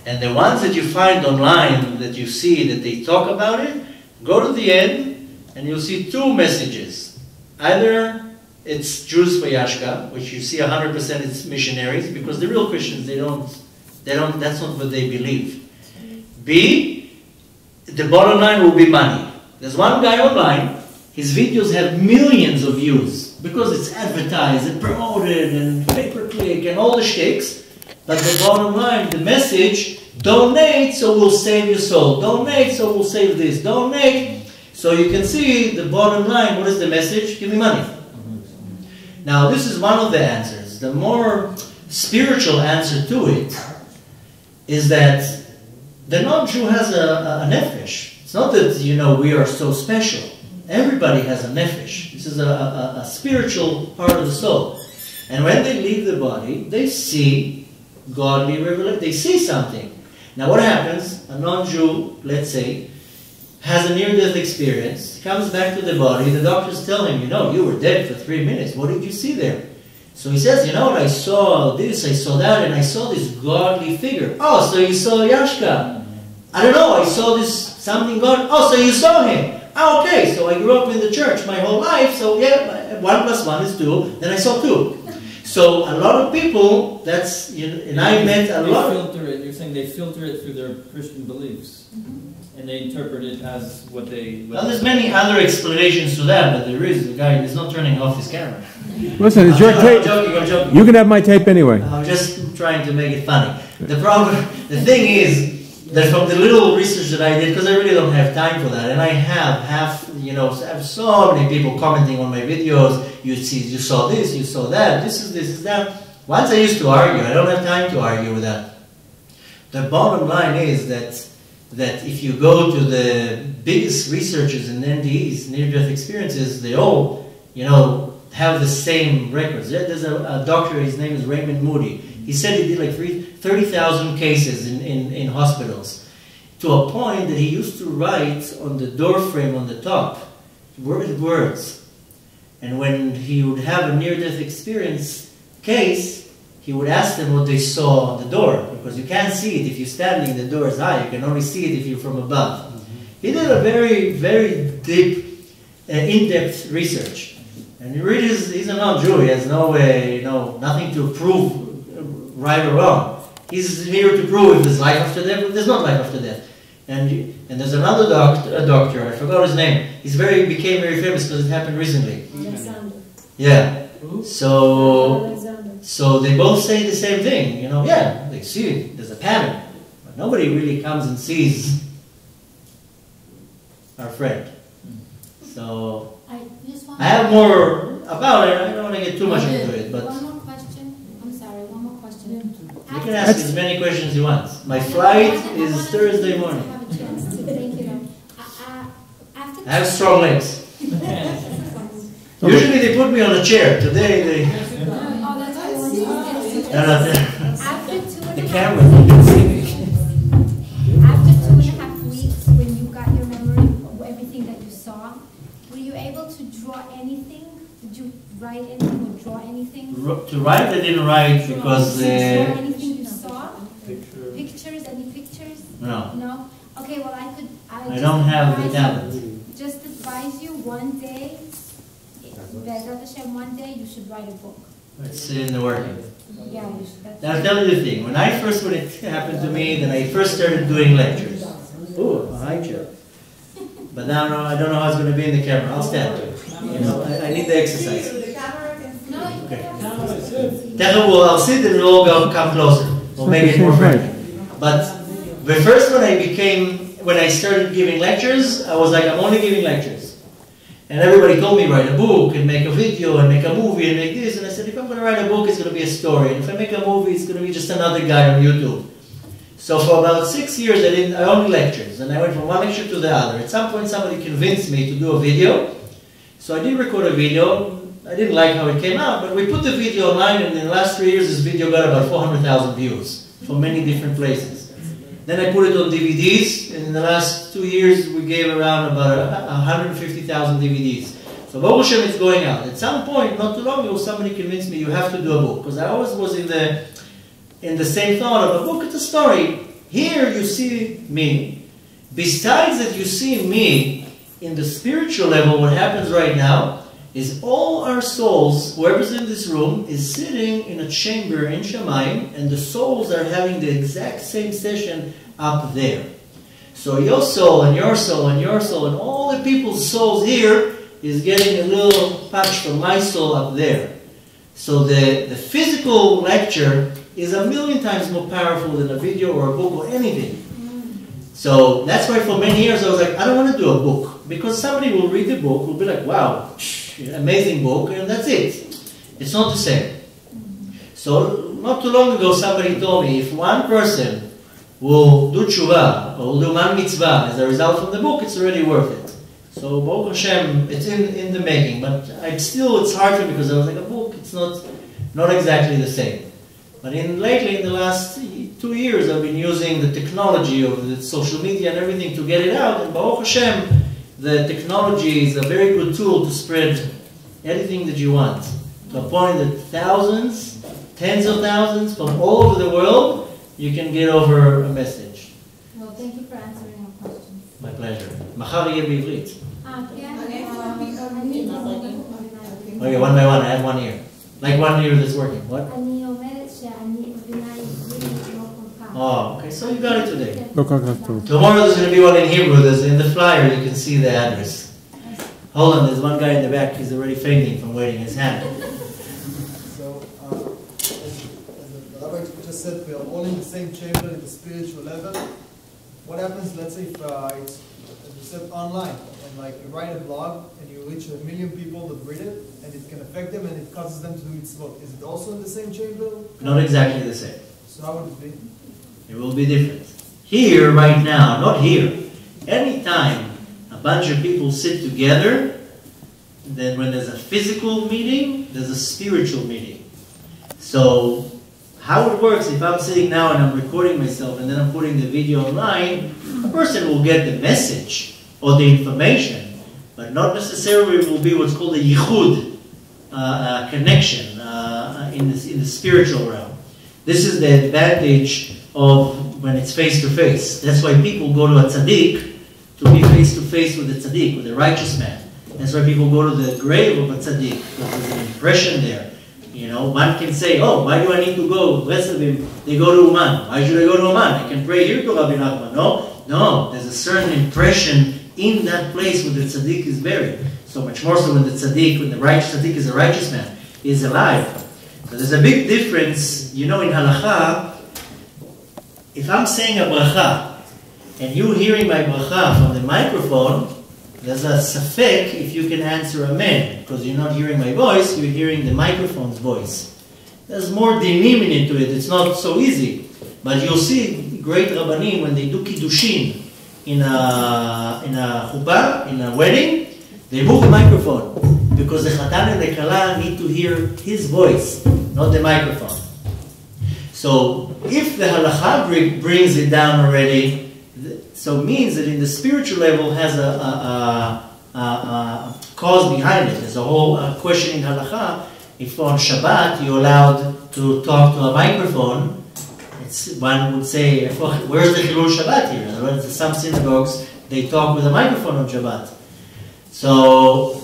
And the ones that you find online, that you see, that they talk about it, go to the end, and you'll see two messages. Either it's Jews for Yashka, which you see 100% it's missionaries, because the real Christians, that's not what they believe. B, the bottom line will be money. There's one guy online, his videos have millions of views, because it's advertised and promoted and pay-per-click and all the shakes. But the bottom line, the message, donate so we'll save your soul. Donate so we'll save this. Donate. So you can see the bottom line, what is the message? Give me money. Now this is one of the answers. The more spiritual answer to it is that the non-Jew has a nefesh. It's not that, we are so special. Everybody has a nefesh. This is a spiritual part of the soul. And when they leave the body, they see godly revelation. They see something. Now what happens? A non-Jew, let's say, has a near-death experience, comes back to the body, the doctors tell him, you were dead for 3 minutes. What did you see there? So he says, I saw this, I saw that, and I saw this godly figure. Oh, so you saw Yashka. I don't know, I saw this, something going, oh, so you saw him. Ah, okay, so I grew up in the church my whole life, so yeah, 1 + 1 is 2, then I saw 2. So a lot of people, that's, you know, and I met a lot of... Filter it, you're saying they filter it through their Christian beliefs. And they interpret it as what they... Well, there's many other explanations to that, but there is, the guy is not turning off his camera. Listen, it's your tape. I'm joking. You can have my tape anyway. I'm just trying to make it funny. The problem, the thing is, that from the little research that I did, because I really don't have time for that, and I have I have so many people commenting on my videos, you saw this, you saw that, this is that. Once I used to argue, I don't have time to argue with that. The bottom line is that if you go to the biggest researchers in NDEs, near-death experiences, they all, have the same records. There's a doctor, his name is Raymond Moody. He said he did like 30,000 cases in hospitals, to a point that he used to write on the door frame on the top words. And when he would have a near-death experience case, he would ask them what they saw on the door, because you can't see it if you're standing, the door is high, you can only see it if you're from above. He did a very, very deep, in-depth research. And he's a non-Jew, he has nothing to prove right or wrong. He's here to prove if there's life after death, if there's not life after death. And there's another doctor, I forgot his name, became very famous because it happened recently. Alexander. Yeah. So they both say the same thing, they see there's a pattern. But nobody really comes and sees our friend. So I have more about it, I don't want to get too much into it, but One more question. I'm sorry, one more question. you can ask as many questions you want. My flight is Thursday morning. I have strong legs. Usually they put me on a chair. Today they... Oh, that's what I wanted The camera, you can see me. After 2.5 weeks, when you got your memory of everything that you saw, were you able to draw anything? Did you write anything or draw anything? To write, I didn't write because... Did you draw anything you saw? Pictures? Any pictures? No. No? Okay, well I don't have the talent. Just advise you one day, Bezrat Hashem, one day you should write a book. It's in the working. Yeah, you should. Now I'll tell you the thing. When it happened to me, then I first started doing lectures. Ooh, a high chair. But now I don't know how it's going to be in the camera. I'll stand. I need the exercise. Okay. I'll sit and we'll all come closer. We'll make it more friendly. But the first when I started giving lectures, I was like, I'm only giving lectures. And everybody told me write a book and make a video and make a movie and make this. And I said, if I'm going to write a book, it's going to be a story. And if I make a movie, it's going to be just another guy on YouTube. So for about 6 years, I only lectures. And I went from one lecture to the other. At some point, somebody convinced me to do a video. So I did record a video. I didn't like how it came out, but we put the video online, and in the last 3 years, this video got about 400,000 views from many different places. Then I put it on DVDs, and in the last 2 years, we gave around about 150,000 DVDs. So Baruch Hashem, it's going out. At some point, not too long ago, somebody convinced me you have to do a book, because I always was in the same thought of a book. It's a story. Here you see me. Besides that, you see me in the spiritual level. What happens right now is all our souls, whoever's in this room, is sitting in a chamber in Shamayim, and the souls are having the exact same session up there. So your soul and your soul and your soul and all the people's souls here is getting a little touch from my soul up there. So the physical lecture is 1,000,000 times more powerful than a video or a book or anything. So that's why for many years I was like, I don't want to do a book. Because somebody will read the book, will be like, wow, amazing book, and that's it. It's not the same. So not too long ago somebody told me, if one person will do tshuva, or will do man mitzvah as a result from the book, it's already worth it. So Baruch Hashem, it's in the making, but it's hard for me because I was like, a book, it's not exactly the same. But lately, in the last 2 years, I've been using the technology of the social media and everything to get it out, and Baruch Hashem, the technology is a very good tool to spread anything that you want. To a point that thousands, tens of thousands from all over the world, you can get over a message. Well, thank you for answering our questions. My pleasure. מחר יהיה בעברית. כן. Okay, one by one. I have 1 year. Like 1 year that's working. What? אני אומרת שאני מבינה עברית לא כל כך. Oh, okay. So you got it today. לא כל כך טוב. Tomorrow there's going to be one in Hebrew. There's in the flyer. You can see the address. Hold on. There's one guy in the back. He's already fainting from waving his hand. So, as the rabbi just said, we are all in the same chamber in the spiritual level. What happens, let's say, if it's, as you said, online, and like you write a blog and you reach 1 million people that read it, and it can affect them and it causes them to do mitzvot. Is it also in the same chamber? Not exactly the same. So how would it be? It will be different. Here, right now, not here. Anytime a bunch of people sit together, then when there's a physical meeting, there's a spiritual meeting. So, how it works, if I'm sitting now and I'm recording myself and then I'm putting the video online, a person will get the message or the information, but not necessarily it will be what's called a yichud, connection in the spiritual realm. This is the advantage of when it's face-to-face. That's why people go to a tzaddik to be face-to-face with a tzaddik, with a righteous man. That's why people go to the grave of a tzaddik, because there's an impression there. You know, one can say, oh, why do I need to go? The rest of them, they go to Uman. Why should I go to Uman? I can pray here to Rabbi Nachman. No, there's a certain impression in that place where the tzaddik is buried. So much more so when the tzaddik, when the righteous tzaddik is a righteous man, is alive. So there's a big difference, you know, in halacha. If I'm saying a bracha, and you hearing my bracha from the microphone, there's a safek if you can answer amen, because you're not hearing my voice, you're hearing the microphone's voice. There's more dinim into it, it's not so easy. But you'll see great rabbanim, when they do kiddushin in a chuppah, in a wedding, they move the microphone, because the chatan and the kala need to hear his voice, not the microphone. So, if the halacha brings it down already, so it means that in the spiritual level has a cause behind it. There's a whole question in halacha. If on Shabbat you're allowed to talk to a microphone, one would say, where's the Chilul Shabbat here? In other words, in some synagogues, they talk with a microphone on Shabbat. So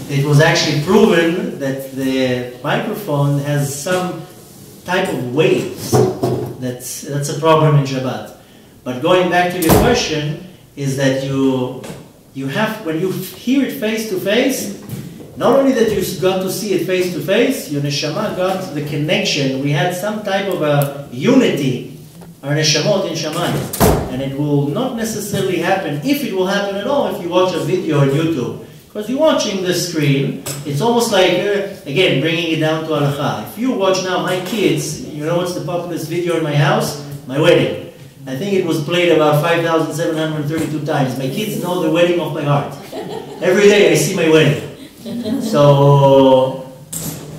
it was actually proven that the microphone has some type of waves. That's a problem in Shabbat. But going back to your question, is that you have, when you hear it face to face, not only that you got to see it face to face, your neshama got the connection. We had some type of a unity, our neshamot in Shamayim. And it will not necessarily happen, if it will happen at all, if you watch a video on YouTube. Because you're watching the screen, it's almost like, again, bringing it down to halacha. If you watch now my kids, you know what's the populous video in my house? My wedding. I think it was played about 5,732 times. My kids know the wedding of my heart. Every day I see my wedding. So,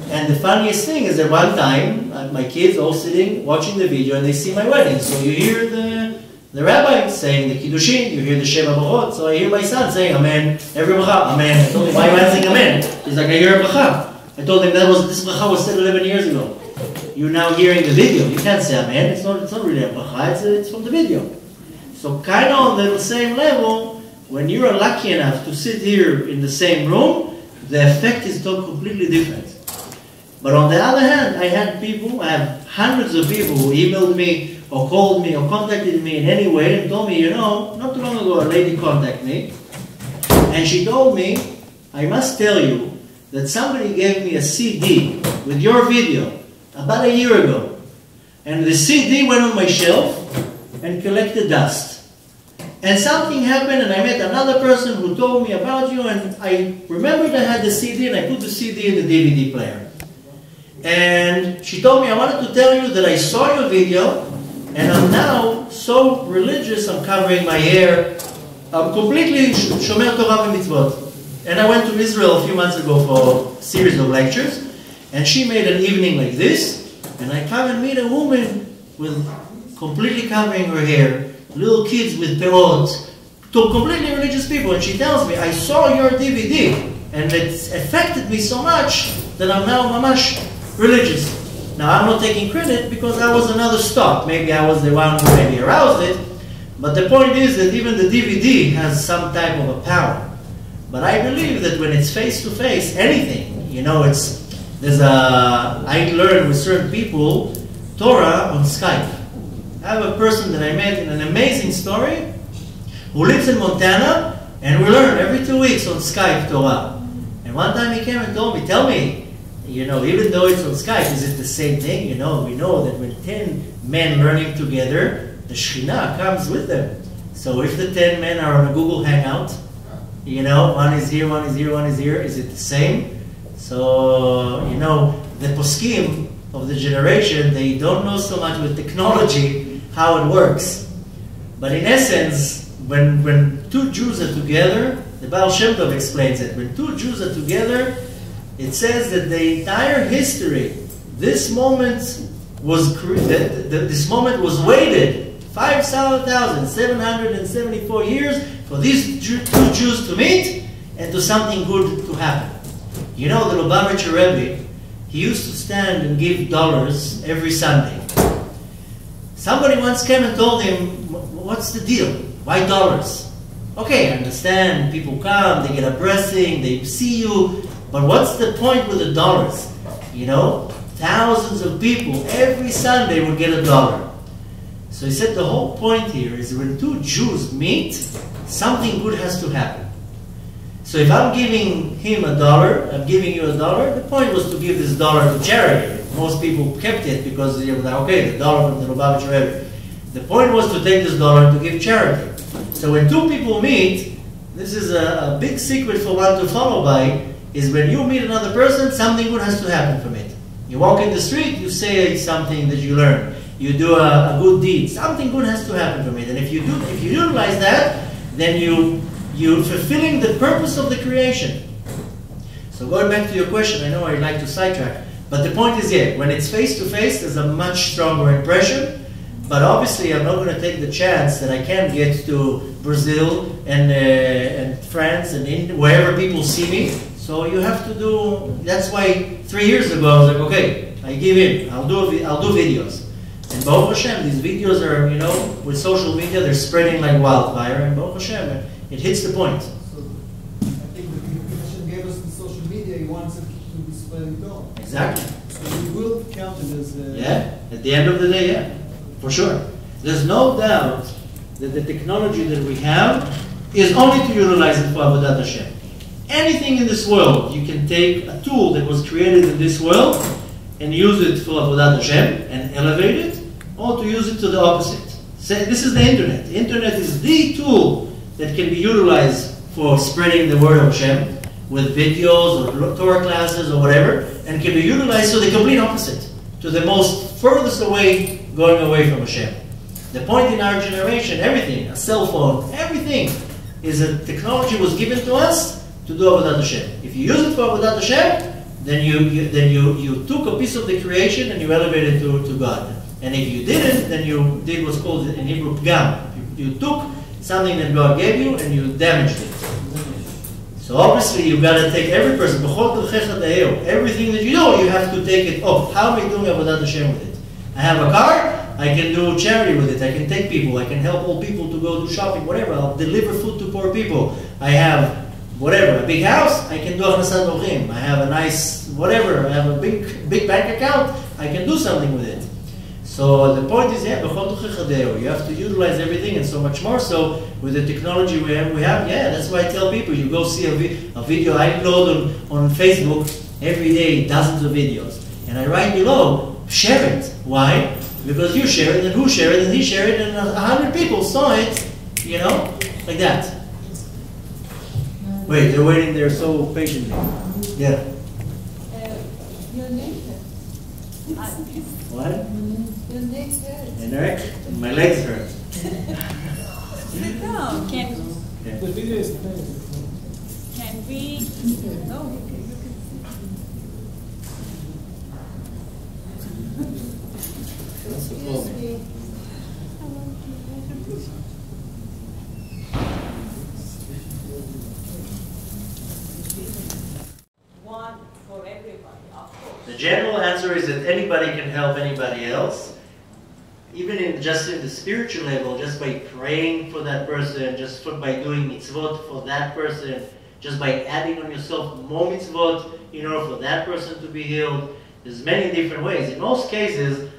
and the funniest thing is that one time, my kids all sitting, watching the video, and they see my wedding. So you hear the rabbi saying the kiddushin, you hear the Sheva Barot. So I hear my son saying, amen, every bracha, amen. I told him, why am I saying amen? He's like, I hear a bracha. I told him this bracha was said 11 years ago. You're now hearing the video. You can't say amen. It's not really a bracha. It's from the video. So kind of on the same level, when you're lucky enough to sit here in the same room, the effect is completely different. But on the other hand, I have hundreds of people who emailed me or called me or contacted me in any way and told me, you know, not too long ago a lady contacted me and she told me, I must tell you that somebody gave me a CD with your video about a year ago. And the CD went on my shelf and collected dust. And something happened and I met another person who told me about you and I remembered I had the CD and I put the CD in the DVD player. And she told me, I wanted to tell you that I saw your video and I'm now so religious, I'm covering my hair. I'm completely shomer Torah and mitzvot. And I went to Israel a few months ago for a series of lectures. And she made an evening like this, and I come and meet a woman with completely covering her hair, little kids with peot, to completely religious people, and she tells me, I saw your DVD, and it's affected me so much that I'm now mamash religious. Now I'm not taking credit because I was another stop. Maybe I was the one who maybe aroused it, But the point is that even the DVD has some type of a power. But I believe that when it's face to face, anything, you know, I learn with certain people Torah on Skype. I have a person that I met in an amazing story who lives in Montana, and we learn every 2 weeks on Skype Torah. And one time he came and told me, tell me, you know, even though it's on Skype, is it the same thing? You know, we know that when 10 men learning together, the Shekhinah comes with them. So if the 10 men are on a Google Hangout, you know, one is here, one is here, one is here, is it the same? So, you know, the poskim of the generation, they don't know so much with technology how it works. But in essence, when two Jews are together, the Baal Shem Tov explains it, when two Jews are together, it says that the entire history, this moment was waited 5,774 years for these two Jews to meet and to something good to happen. You know, the Lubavitcher Rebbe, he used to stand and give dollars every Sunday. Somebody once came and told him, what's the deal? Why dollars? Okay, I understand, people come, they get a blessing, they see you, but what's the point with the dollars? You know, thousands of people every Sunday would get $1. So he said the whole point here is when two Jews meet, something good has to happen. So if I'm giving him $1, I'm giving you $1, the point was to give this $1 to charity. Most people kept it because they were like, okay, the $1 from the Lubavitcher Rebbe. The point was to take this $1 to give charity. So when two people meet, this is a big secret for one to follow by, is when you meet another person, something good has to happen from it. You walk in the street, you say something that you learn. You do a good deed. Something good has to happen from it. And if you utilize that, then you're fulfilling the purpose of the creation. So going back to your question, I know I like to sidetrack, but the point is, yeah, when it's face to face, there's a much stronger impression. But obviously, I'm not going to take the chance that I can get to Brazil and France and wherever people see me. So you have to do. That's why 3 years ago I was like, okay, I give in. I'll do videos. And Baruch Hashem, these videos are, you know, with social media, they're spreading like wildfire. And Baruch Hashem, it hits the point. So I think the Hashem gave us the social media. He wants it to be spreading down. Exactly. So we will count it as. Yeah. At the end of the day, yeah. For sure. There's no doubt that the technology that we have is only to utilize it for Avodat Hashem. Anything in this world, you can take a tool that was created in this world and use it for Avodat Hashem and elevate it, or to use it to the opposite. Say, this is the internet. The internet is the tool that can be utilized for spreading the word of Hashem with videos or Torah classes or whatever, and can be utilized to the complete opposite, to the most furthest away, going away from Hashem. The point in our generation, everything, a cell phone, everything, is that technology was given to us to do Avodat Hashem. If you use it for Avodat Hashem, then you took a piece of the creation and you elevated it to God. And if you didn't, then you did what's called in Hebrew pgam. You took something that God gave you and you damaged it. So obviously you've got to take every person, everything that you do, you have to take it off. How am I doing Avodat Hashem with it? I have a car, I can do charity with it, I can take people, I can help old people to go do shopping, whatever, I'll deliver food to poor people. I have whatever, a big house, I can do Achnasat Orchim. I have a nice whatever, I have a big bank account, I can do something with it. So the point is, yeah, you have to utilize everything and so much more. So with the technology we have, yeah, that's why I tell people, you go see a video I upload on Facebook every day, dozens of videos. And I write below, share it. Why? Because you share it, and who share it, and he share it, and 100 people saw it, you know, like that. Wait, they're waiting there so patiently. Yeah. Your neck What? Your neck hurts. My neck? My legs hurt. Sit down. Can Yeah. the video is playing? Can we? No. Excuse me. One for everybody, of course. The general answer is that anybody can help anybody else. even just in the spiritual level, just by praying for that person, by doing mitzvot for that person, just by adding on yourself more mitzvot in order for that person to be healed. There's many different ways. In most cases,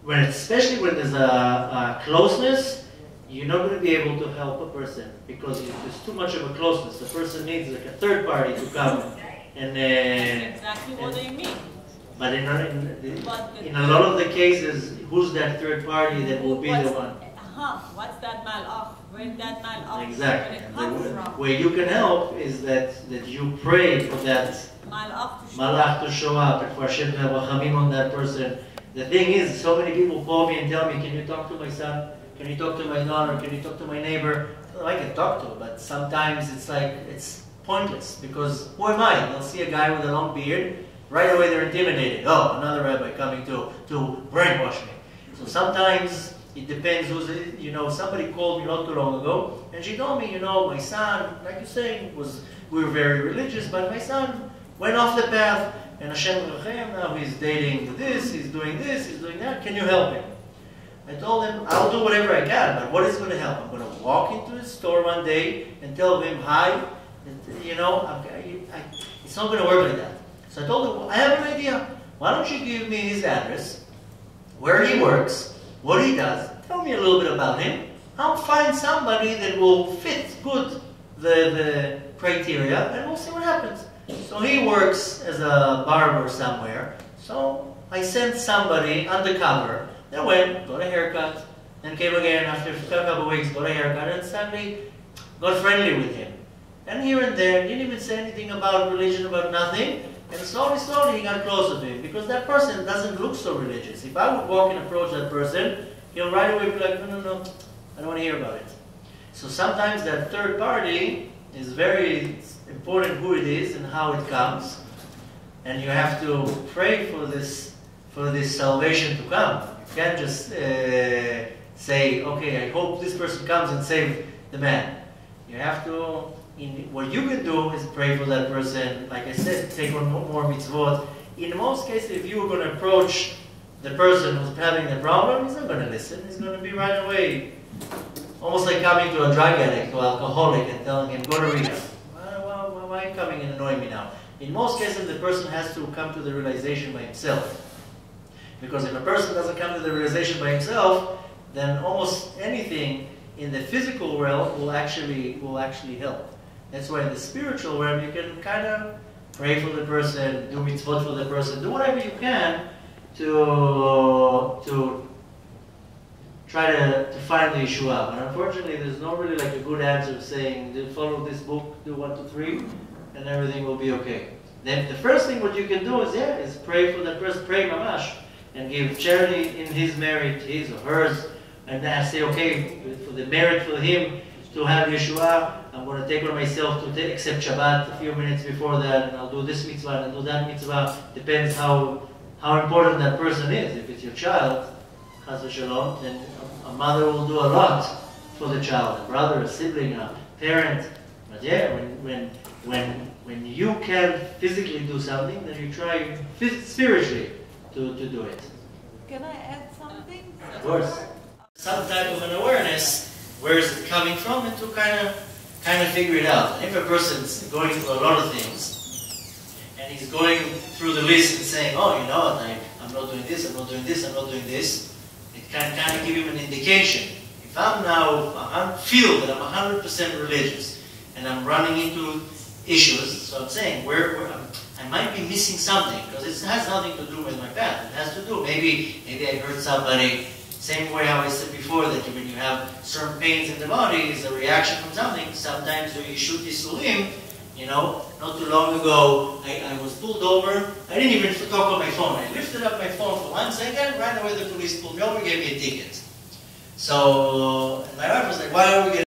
especially when there's a closeness, you're not going to be able to help a person because there's too much of a closeness. The person needs like a third party to come and That's exactly what they mean. but in a lot of the cases, who's that third party that will be the one? What's that malach? Where that malach Exactly. come from? Where you can help is that you pray for that malach to show up and for Hashem to have rachamim on that person. The thing is, so many people call me and tell me, can you talk to my son? Can you talk to my daughter? Can you talk to my neighbor? Well, I can talk to, but sometimes it's pointless because who am I? They'll see a guy with a long beard, right away they're intimidated. Oh, another rabbi coming to brainwash me. So sometimes it depends who's, somebody called me not too long ago and she told me, my son, like you're saying, we were very religious, but my son went off the path and Hashem Rachem, now he's dating this, he's doing that, can you help him? I told him, I'll do whatever I can, but what is going to help? I'm going to walk into his store one day and tell him hi, and, it's not going to work like that. So I told him, well, I have an idea. Why don't you give me his address, where he works, what he does, tell me a little bit about him. I'll find somebody that will fit good the criteria, and we'll see what happens. So he works as a barber somewhere, so I sent somebody undercover. They went, got a haircut, then came again after a couple of weeks, got a haircut, and suddenly got friendly with him. And here and there, didn't even say anything about religion, about nothing, and slowly he got closer to him, because that person doesn't look so religious. If I would walk and approach that person, he'll right away be like, no, I don't want to hear about it. So sometimes that third party is very important who it is and how it comes, and you have to pray for this salvation to come. You can't just say, okay, I hope this person comes and save the man. You have to, what you can do is pray for that person. Like I said, take on more mitzvot. In most cases, if you were going to approach the person who's having the problem, he's not going to listen. He's going to be right away, almost like coming to a drug addict or alcoholic and telling him, go to rehab. Why are you coming and annoying me now? In most cases, the person has to come to the realization by himself. Because if a person doesn't come to the realization by himself, then almost anything in the physical realm will actually help. That's why in the spiritual realm you can kind of pray for the person, do mitzvot for the person, do whatever you can to try to find the issue out. And unfortunately, there's no really like a good answer saying, follow this book, do 1, 2, 3, and everything will be okay. Then the first thing what you can do is pray for that person, pray mamash, and give charity in his merit, his or hers, and then say, okay, for the merit for him to have Yeshua, I'm going to take on myself to accept Shabbat a few minutes before that, and I'll do this mitzvah and I'll do that mitzvah. Depends how important that person is. If it's your child, chas v'shalom, then a mother will do a lot for the child, a brother, a sibling, a parent. But yeah, when you can physically do something, then you try spiritually to do it. Can I add something? Of course. Some type of an awareness, where is it coming from, and to kind of figure it out. And if a person's going through a lot of things, and he's going through the list and saying, oh, you know what, I'm not doing this, I'm not doing this, I'm not doing this, it can kind of give him an indication. If I feel that I'm 100% religious, and I'm running into issues, so I'm saying, I might be missing something, because it has nothing to do with my path. It has to do, maybe I hurt somebody, same way how I said before, that when you have certain pains in the body, it's a reaction from something. Sometimes when you shoot this limb, not too long ago, I was pulled over. I didn't even talk on my phone. I lifted up my phone for 1 second, right away the police pulled me over, gave me a ticket. So, my wife was like, why are we getting